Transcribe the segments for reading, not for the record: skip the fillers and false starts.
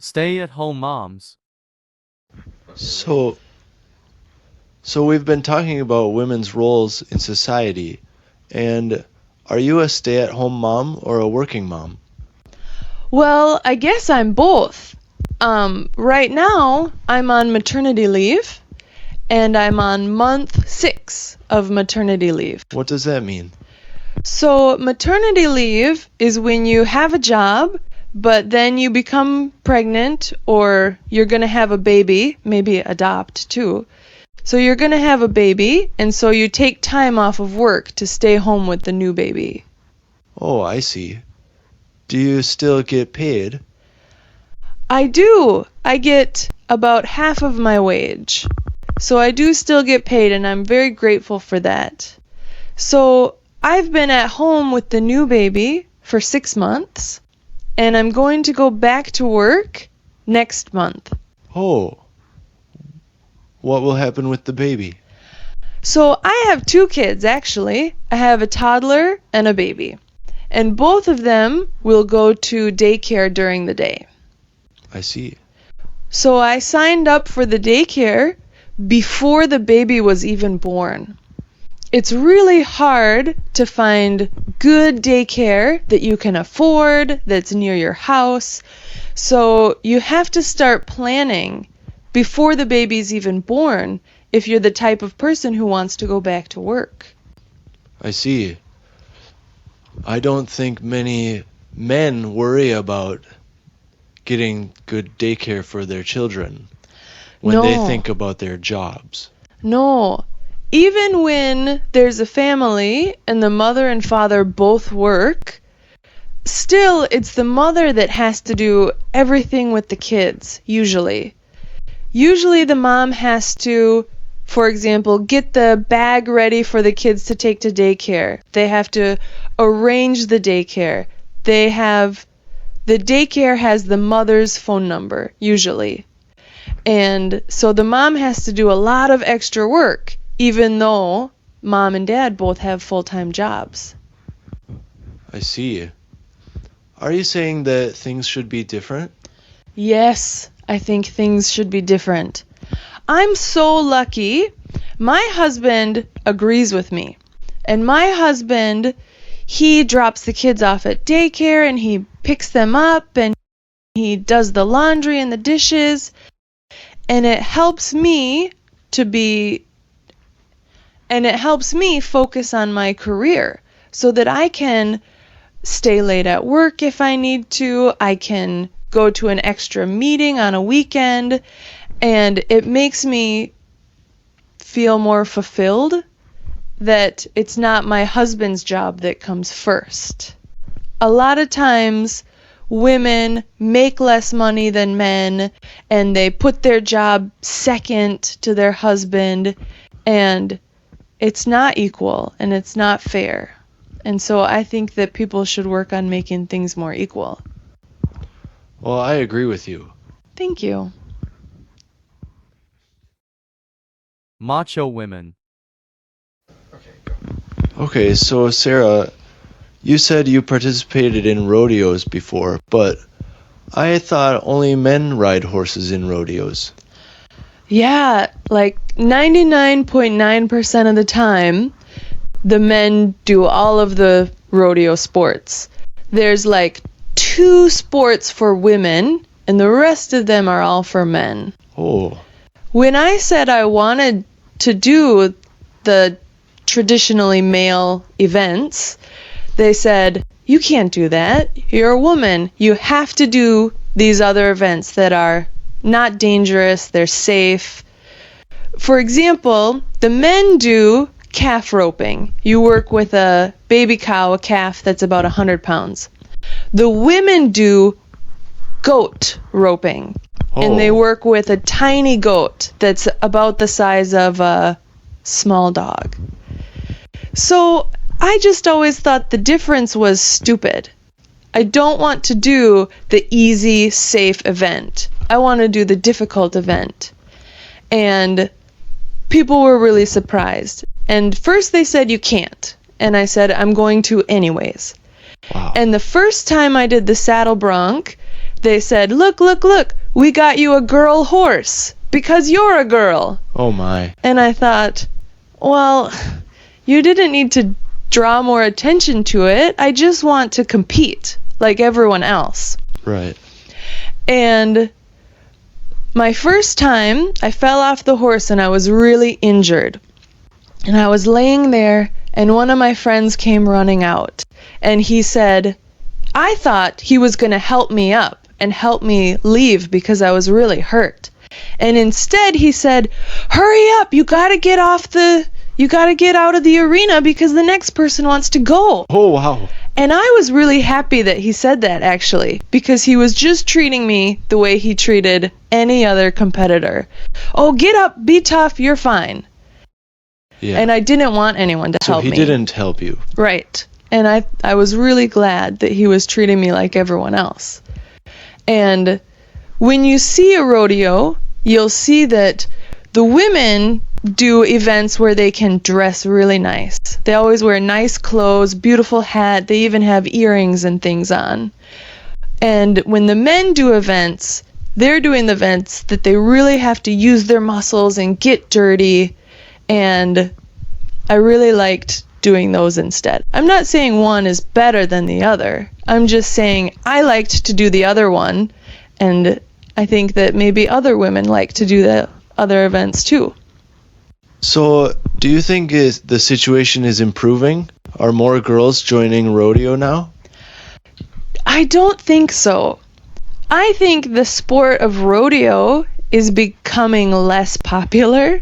Stay-at-home moms. So we've been talking about women's roles in society, and are you a stay-at-home mom or a working mom? Well, I guess I'm both. Right now, I'm on maternity leave, and I'm on month 6 of maternity leave. What does that mean? So, maternity leave is when you have a job, but then you become pregnant or you're going to have a baby, maybe adopt too. So you're going to have a baby, and so you take time off of work to stay home with the new baby. Oh, I see. Do you still get paid? I do. I get about half of my wage. So I do still get paid, and I'm very grateful for that. So I've been at home with the new baby for 6 months, and I'm going to go back to work next month. Oh. What will happen with the baby? So I have 2 kids, actually. I have a toddler and a baby. And both of them will go to daycare during the day. I see. So I signed up for the daycare before the baby was even born. It's really hard to find good daycare that you can afford, that's near your house. So you have to start planning before the baby's even born if you're the type of person who wants to go back to work. I see. I don't think many men worry about getting good daycare for their children when they think about their jobs. No. Even when there's a family and the mother and father both work, still it's the mother that has to do everything with the kids, usually. Usually the mom has to, for example, get the bag ready for the kids to take to daycare. They have to arrange the daycare. The daycare has the mother's phone number, usually. And so the mom has to do a lot of extra work, even though mom and dad both have full-time jobs. I see. Are you saying that things should be different? Yes, I think things should be different. I'm so lucky. My husband agrees with me. And my husband, he drops the kids off at daycare and he picks them up and he does the laundry and the dishes. And it helps me focus on my career so that I can stay late at work if I need to. I can go to an extra meeting on a weekend, and it makes me feel more fulfilled that it's not my husband's job that comes first. A lot of times women make less money than men and they put their job second to their husband, and it's not equal and it's not fair. And so I think that people should work on making things more equal. Well, I agree with you. Thank you. Macho Women. Okay, so Sarah, you said you participated in rodeos before, but I thought only men ride horses in rodeos. Yeah, like 99.9% of the time, the men do all of the rodeo sports. There's like 2 sports for women, and the rest of them are all for men. Oh. When I said I wanted to do the traditionally male events, they said, you can't do that. You're a woman. You have to do these other events that are not dangerous, they're safe. For example, the men do calf roping. You work with a baby cow, a calf that's about 100 pounds. The women do goat roping. And they work with a tiny goat that's about the size of a small dog. So I just always thought the difference was stupid. I don't want to do the easy, safe event. I want to do the difficult event. And people were really surprised. And first they said you can't. And I said, I'm going to anyways. Wow. And the first time I did the saddle bronc, they said, look, look, look, we got you a girl horse because you're a girl. Oh my. And I thought, well, you didn't need to draw more attention to it. I just want to compete like everyone else. Right. And my first time, I fell off the horse and I was really injured. And I was laying there, and one of my friends came running out. And he said, I thought he was going to help me up and help me leave because I was really hurt. And instead he said, hurry up, you got to get out of the arena because the next person wants to go. Oh, wow. And I was really happy that he said that, actually, because he was just treating me the way he treated any other competitor. Oh, get up, be tough, you're fine. Yeah. And I didn't want anyone to help me. So he didn't help you. Right. And I was really glad that he was treating me like everyone else. And when you see a rodeo, you'll see that the women do events where they can dress really nice. They always wear nice clothes, beautiful hat, they even have earrings and things on. And when the men do events, they're doing the events that they really have to use their muscles and get dirty, and I really liked doing those instead. I'm not saying one is better than the other. I'm just saying I liked to do the other one, and I think that maybe other women like to do the other events too. So, do you think the situation is improving? Are more girls joining rodeo now? I don't think so. I think the sport of rodeo is becoming less popular.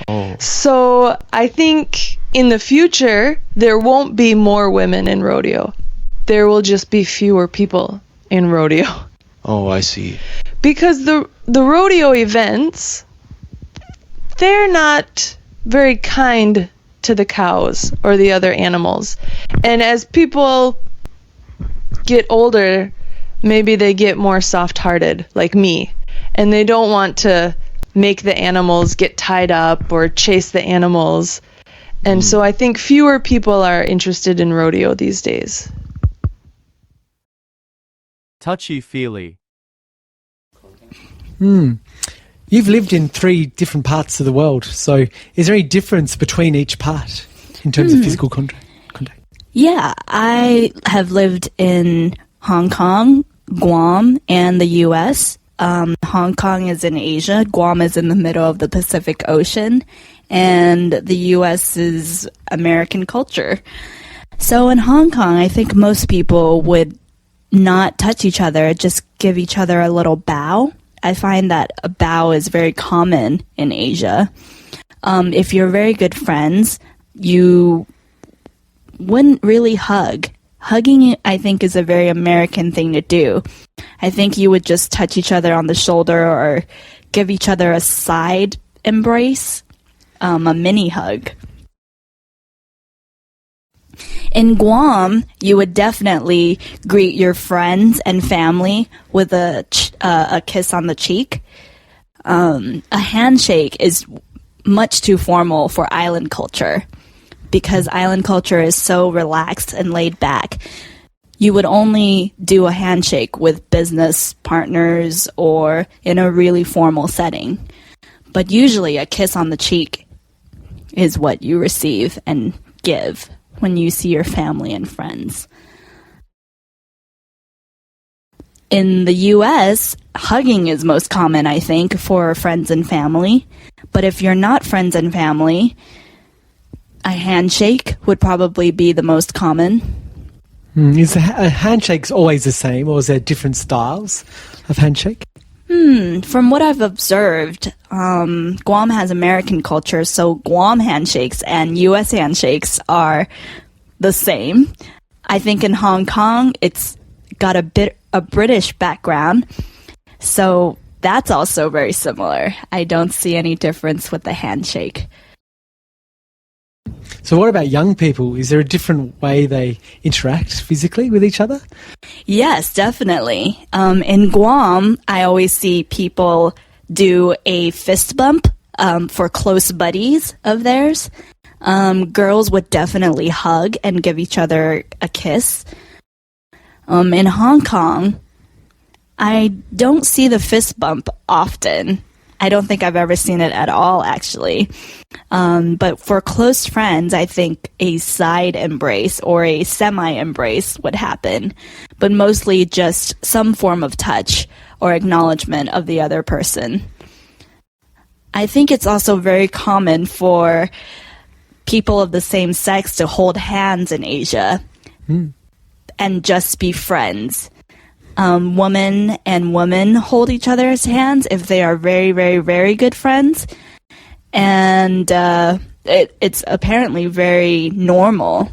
Oh. So I think in the future, there won't be more women in rodeo. There will just be fewer people in rodeo. Oh, I see. Because the rodeo events, they're not very kind to the cows or the other animals. And as people get older, maybe they get more soft-hearted, like me. And they don't want to make the animals get tied up or chase the animals. And so I think fewer people are interested in rodeo these days. Touchy Feely. You've lived in 3 different parts of the world, so is there any difference between each part in terms of physical contact? Yeah, I have lived in Hong Kong, Guam, and the U.S. Hong Kong is in Asia, Guam is in the middle of the Pacific Ocean, and the U.S. is American culture. So in Hong Kong, I think most people would not touch each other, just give each other a little bow. I find that a bow is very common in Asia. If you're very good friends, you wouldn't really hug. Hugging, I think, is a very American thing to do. I think you would just touch each other on the shoulder or give each other a side embrace, a mini hug. In Guam, you would definitely greet your friends and family with a kiss on the cheek. A handshake is much too formal for island culture because island culture is so relaxed and laid back. You would only do a handshake with business partners or in a really formal setting. But usually a kiss on the cheek is what you receive and give when you see your family and friends. In the U.S., hugging is most common, I think, for friends and family. But if you're not friends and family, a handshake would probably be the most common. Is handshakes always the same, or is there different styles of handshake? From what I've observed, Guam has American culture, so Guam handshakes and U.S. handshakes are the same. I think in Hong Kong, it's got a British background, so that's also very similar. I don't see any difference with the handshake. So what about young people? Is there a different way they interact physically with each other? Yes, definitely. In Guam, I always see people do a fist bump for close buddies of theirs. Girls would definitely hug and give each other a kiss. In Hong Kong, I don't see the fist bump often. I don't think I've ever seen it at all, actually. But for close friends, I think a side embrace or a semi-embrace would happen, but mostly just some form of touch or acknowledgement of the other person. I think it's also very common for people of the same sex to hold hands in Asia and just be friends. Woman and woman hold each other's hands if they are very, very, very good friends. And it's apparently very normal.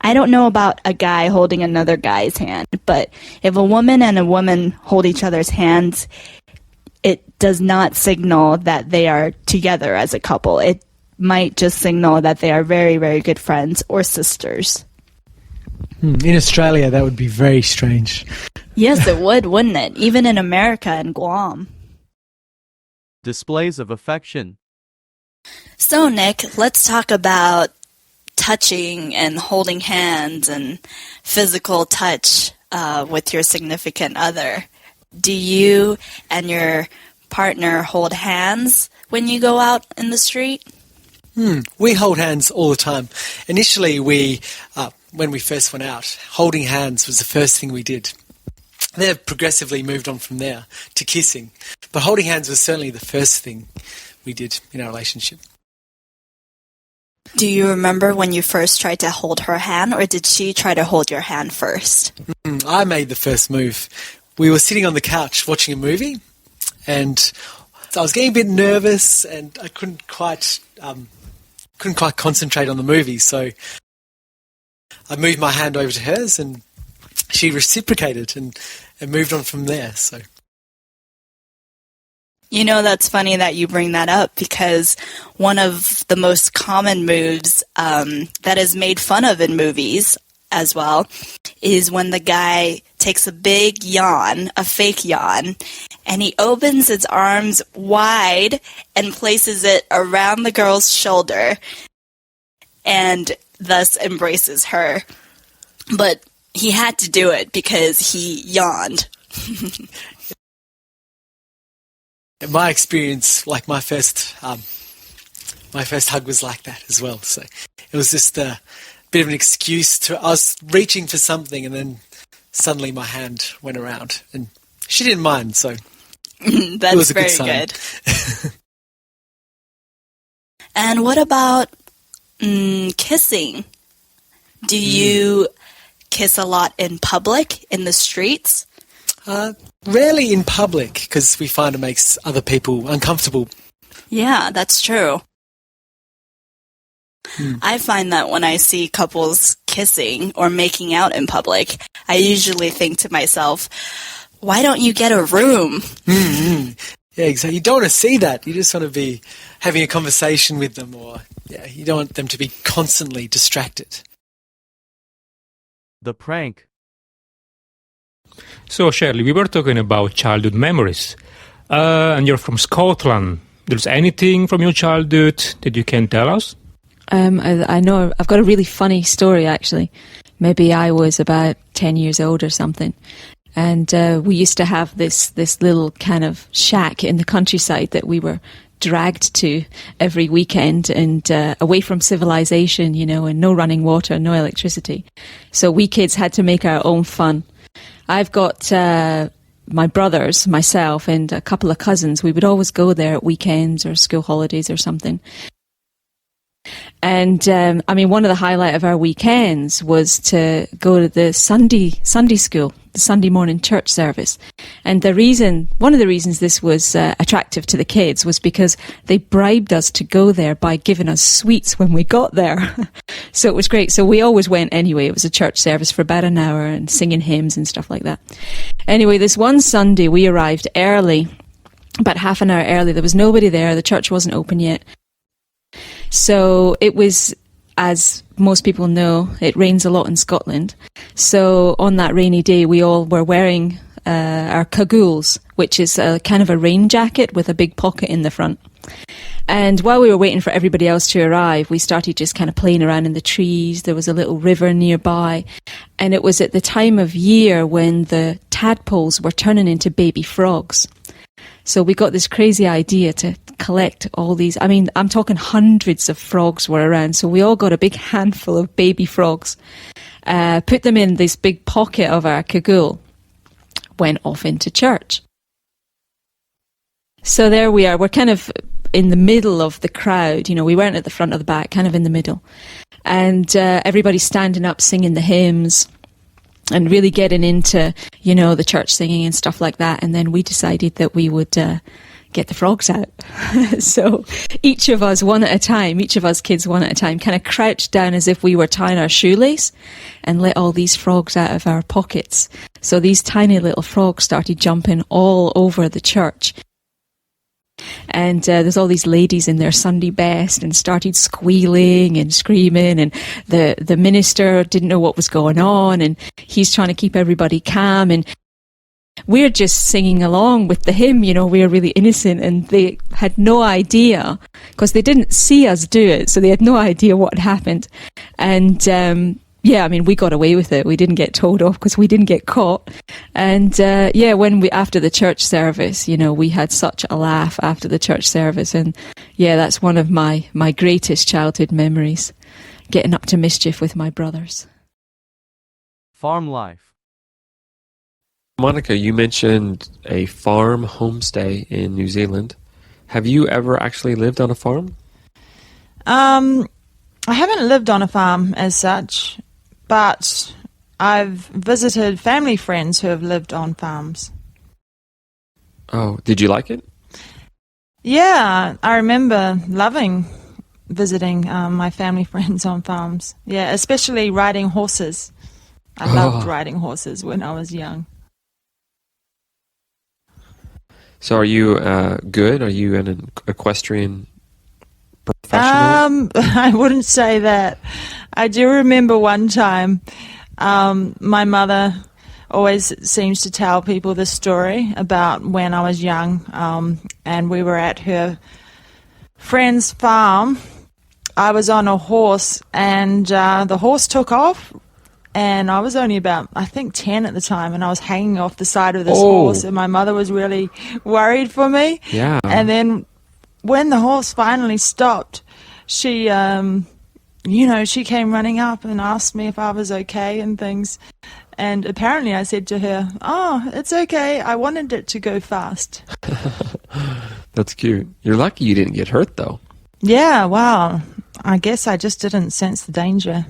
I don't know about a guy holding another guy's hand, but if a woman and a woman hold each other's hands, it does not signal that they are together as a couple. It might just signal that they are very, very good friends or sisters. In Australia, that would be very strange. Yes, it would, wouldn't it? Even in America and Guam. Displays of affection. So, Nick, let's talk about touching and holding hands and physical touch with your significant other. Do you and your partner hold hands when you go out in the street? We hold hands all the time. Initially, when we first went out, holding hands was the first thing we did. They've progressively moved on from there to kissing. But holding hands was certainly the first thing we did in our relationship. Do you remember when you first tried to hold her hand, or did she try to hold your hand first? I made the first move. We were sitting on the couch watching a movie, and I was getting a bit nervous, and I couldn't quite concentrate on the movie. So I moved my hand over to hers, and she reciprocated and moved on from there. So, you know, that's funny that you bring that up, because one of the most common moves that is made fun of in movies as well is when the guy takes a big yawn, a fake yawn, and he opens his arms wide and places it around the girl's shoulder and thus embraces her. But he had to do it because he yawned. In my experience, like my first hug was like that as well. So it was just a bit of an excuse to us reaching for something, and then suddenly my hand went around, and she didn't mind. So that's it was a very good sign. good. And what about kissing? Do you kiss a lot in public, in the streets? Rarely in public, because we find it makes other people uncomfortable. Yeah, that's true. I find that when I see couples kissing or making out in public, I usually think to myself, why don't you get a room? Yeah, exactly. You don't want to see that. You just want to be having a conversation with them, or you don't want them to be constantly distracted. The prank. So, Shirley, we were talking about childhood memories. And you're from Scotland. There's anything from your childhood that you can tell us? I know I've got a really funny story, actually. Maybe I was about 10 years old or something. And we used to have this little kind of shack in the countryside that we were dragged to every weekend, and away from civilization, you know, and no running water, no electricity. So we kids had to make our own fun. I've got my brothers, myself, and a couple of cousins. We would always go there at weekends or school holidays or something. And I mean, one of the highlight of our weekends was to go to the Sunday school, the Sunday morning church service. And one of the reasons this was attractive to the kids was because they bribed us to go there by giving us sweets when we got there. So it was great. So we always went anyway. It was a church service for about an hour and singing hymns and stuff like that. Anyway, this one Sunday we arrived early, about half an hour early. There was nobody there. The church wasn't open yet. So it was, as most people know, it rains a lot in Scotland. So on that rainy day, we all were wearing our cagoules, which is a kind of a rain jacket with a big pocket in the front. And while we were waiting for everybody else to arrive, we started just kind of playing around in the trees. There was a little river nearby. And it was at the time of year when the tadpoles were turning into baby frogs. So we got this crazy idea to collect all these. I mean, I'm talking hundreds of frogs were around. So we all got a big handful of baby frogs, put them in this big pocket of our cagoule, went off into church. So there we are. We're kind of in the middle of the crowd. You know, we weren't at the front or the back, kind of in the middle. And everybody's standing up singing the hymns and really getting into, you know, the church singing and stuff like that. And then we decided that we would get the frogs out. So each of us one at a time, each of us kids one at a time, kind of crouched down as if we were tying our shoelace and let all these frogs out of our pockets. So these tiny little frogs started jumping all over the church. And there's all these ladies in their Sunday best and started squealing and screaming, and the minister didn't know what was going on, and he's trying to keep everybody calm, and we're just singing along with the hymn. You know, we were really innocent, and they had no idea because they didn't see us do it, so they had no idea what had happened. And yeah, I mean, we got away with it. We didn't get told off because we didn't get caught. And yeah, after the church service, you know, we had such a laugh after the church service. And yeah, that's one of my greatest childhood memories, getting up to mischief with my brothers. Farm life. Monica, you mentioned a farm homestay in New Zealand. Have you ever actually lived on a farm? I haven't lived on a farm as such, but I've visited family friends who have lived on farms. Oh, did you like it? Yeah, I remember loving visiting my family friends on farms. Yeah, especially riding horses. I loved riding horses when I was young. So are you good? Are you an equestrian professional? I wouldn't say that. I do remember one time, my mother always seems to tell people this story about when I was young, and we were at her friend's farm. I was on a horse, and the horse took off, and I was only about, I think, 10 at the time, and I was hanging off the side of this horse, and my mother was really worried for me. Yeah. And then when the horse finally stopped, she, she came running up and asked me if I was okay and things. And apparently I said to her, "Oh, it's okay. I wanted it to go fast." That's cute. You're lucky you didn't get hurt, though. Yeah, well, I guess I just didn't sense the danger.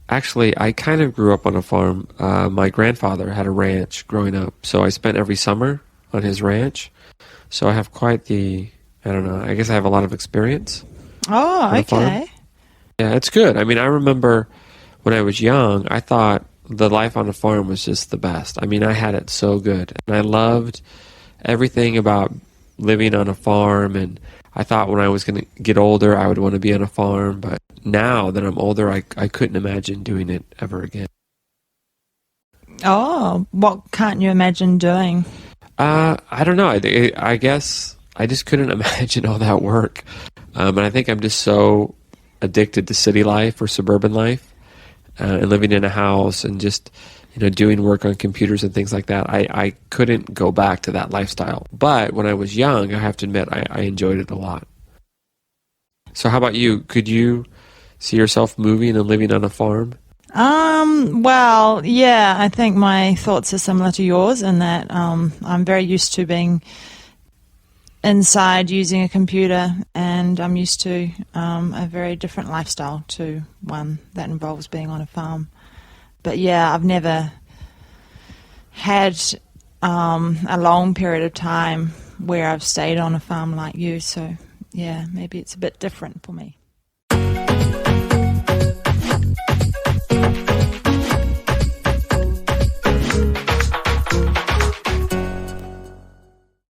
Actually, I kind of grew up on a farm. My grandfather had a ranch growing up, so I spent every summer on his ranch. So I have quite I guess I have a lot of experience. Oh, okay. Yeah, it's good. I mean, I remember when I was young, I thought the life on a farm was just the best. I mean, I had it so good. And I loved everything about living on a farm, and I thought when I was going to get older, I would want to be on a farm, but now that I'm older, I couldn't imagine doing it ever again. Oh, what can't you imagine doing? I don't know. I guess I just couldn't imagine all that work. And I think I'm just so addicted to city life or suburban life, and living in a house and just, doing work on computers and things like that. I couldn't go back to that lifestyle. But when I was young, I have to admit, I enjoyed it a lot. So how about you? Could you see yourself moving and living on a farm? Well, yeah, I think my thoughts are similar to yours in that I'm very used to being inside using a computer, and I'm used to a very different lifestyle to one that involves being on a farm. But yeah, I've never had a long period of time where I've stayed on a farm like you, so yeah, maybe it's a bit different for me.